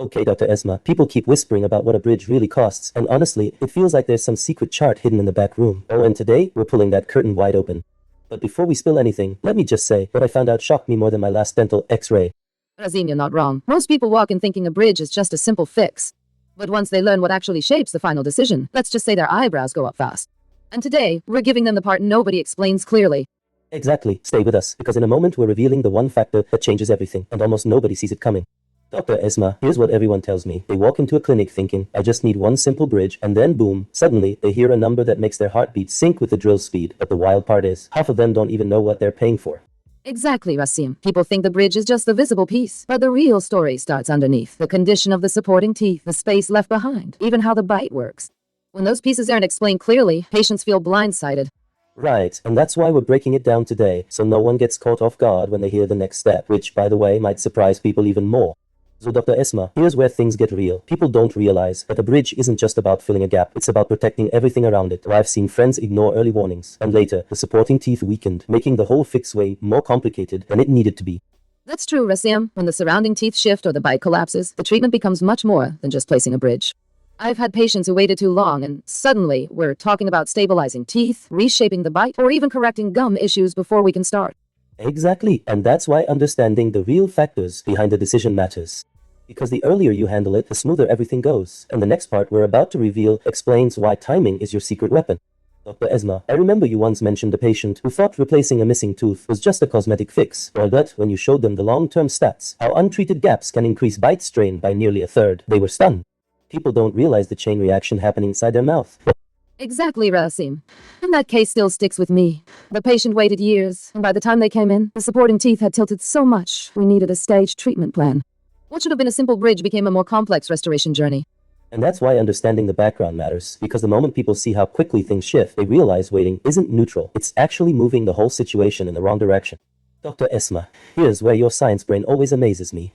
Okay, Dr. Esma, people keep whispering about what a bridge really costs, and honestly, it feels like there's some secret chart hidden in the back room. Oh, and today, we're pulling that curtain wide open. But before we spill anything, let me just say, what I found out shocked me more than my last dental x-ray. Rasim, you're not wrong. Most people walk in thinking a bridge is just a simple fix. But once they learn what actually shapes the final decision, let's just say their eyebrows go up fast. And today, we're giving them the part nobody explains clearly. Exactly, stay with us, because in a moment we're revealing the one factor that changes everything, and almost nobody sees it coming. Dr. Esma, here's what everyone tells me. They walk into a clinic thinking, I just need one simple bridge, and then boom, suddenly they hear a number that makes their heartbeat sync with the drill speed. But the wild part is, half of them don't even know what they're paying for. Exactly, Rasim. People think the bridge is just the visible piece, but the real story starts underneath. The condition of the supporting teeth, the space left behind, even how the bite works. When those pieces aren't explained clearly, patients feel blindsided. Right, and that's why we're breaking it down today, so no one gets caught off guard when they hear the next step, which, by the way, might surprise people even more. So Dr. Esma, here's where things get real. People don't realize that a bridge isn't just about filling a gap, it's about protecting everything around it. I've seen friends ignore early warnings, and later, the supporting teeth weakened, making the whole fix way more complicated than it needed to be. That's true, Rasim. When the surrounding teeth shift or the bite collapses, the treatment becomes much more than just placing a bridge. I've had patients who waited too long, and suddenly, we're talking about stabilizing teeth, reshaping the bite, or even correcting gum issues before we can start. Exactly, and that's why understanding the real factors behind the decision matters. Because the earlier you handle it, the smoother everything goes. And the next part we're about to reveal explains why timing is your secret weapon. Dr. Esma, I remember you once mentioned a patient who thought replacing a missing tooth was just a cosmetic fix, or that when you showed them the long-term stats, how untreated gaps can increase bite strain by nearly a third, they were stunned. People don't realize the chain reaction happening inside their mouth. Exactly, Rasim. And that case still sticks with me. The patient waited years, and by the time they came in, the supporting teeth had tilted so much, we needed a staged treatment plan. What should have been a simple bridge became a more complex restoration journey. And that's why understanding the background matters, because the moment people see how quickly things shift, they realize waiting isn't neutral, it's actually moving the whole situation in the wrong direction. Dr. Esma, here's where your science brain always amazes me.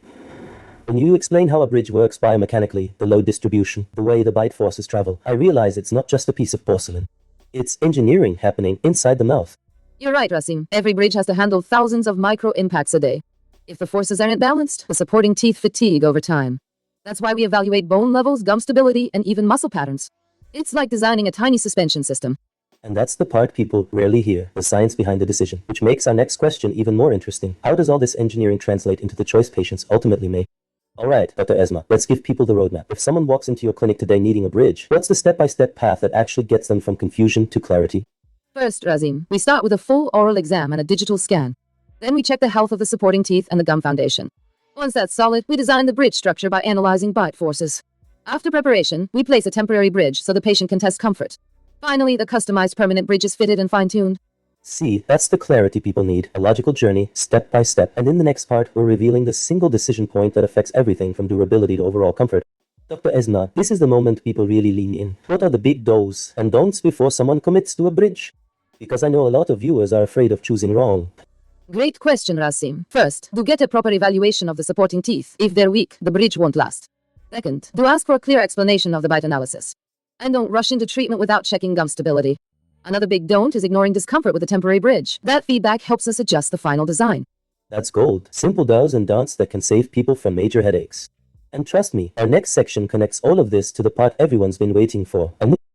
When you explain how a bridge works biomechanically, the load distribution, the way the bite forces travel, I realize it's not just a piece of porcelain. It's engineering happening inside the mouth. You're right, Rasim. Every bridge has to handle thousands of micro impacts a day. If the forces aren't balanced, the supporting teeth fatigue over time. That's why we evaluate bone levels, gum stability, and even muscle patterns. It's like designing a tiny suspension system. And that's the part people rarely hear, the science behind the decision, which makes our next question even more interesting. How does all this engineering translate into the choice patients ultimately make? Alright, Dr. Esma, let's give people the roadmap. If someone walks into your clinic today needing a bridge, what's the step-by-step path that actually gets them from confusion to clarity? First, Rasim, we start with a full oral exam and a digital scan. Then we check the health of the supporting teeth and the gum foundation. Once that's solid, we design the bridge structure by analyzing bite forces. After preparation, we place a temporary bridge so the patient can test comfort. Finally, the customized permanent bridge is fitted and fine-tuned. See, that's the clarity people need, a logical journey, step by step, and in the next part, we're revealing the single decision point that affects everything from durability to overall comfort. Dr. Esma, this is the moment people really lean in. What are the big do's and don'ts before someone commits to a bridge? Because I know a lot of viewers are afraid of choosing wrong. Great question, Rasim. First, do get a proper evaluation of the supporting teeth. If they're weak, the bridge won't last. Second, do ask for a clear explanation of the bite analysis. And don't rush into treatment without checking gum stability. Another big don't is ignoring discomfort with a temporary bridge. That feedback helps us adjust the final design. That's gold. Simple do's and don'ts that can save people from major headaches. And trust me, our next section connects all of this to the part everyone's been waiting for. And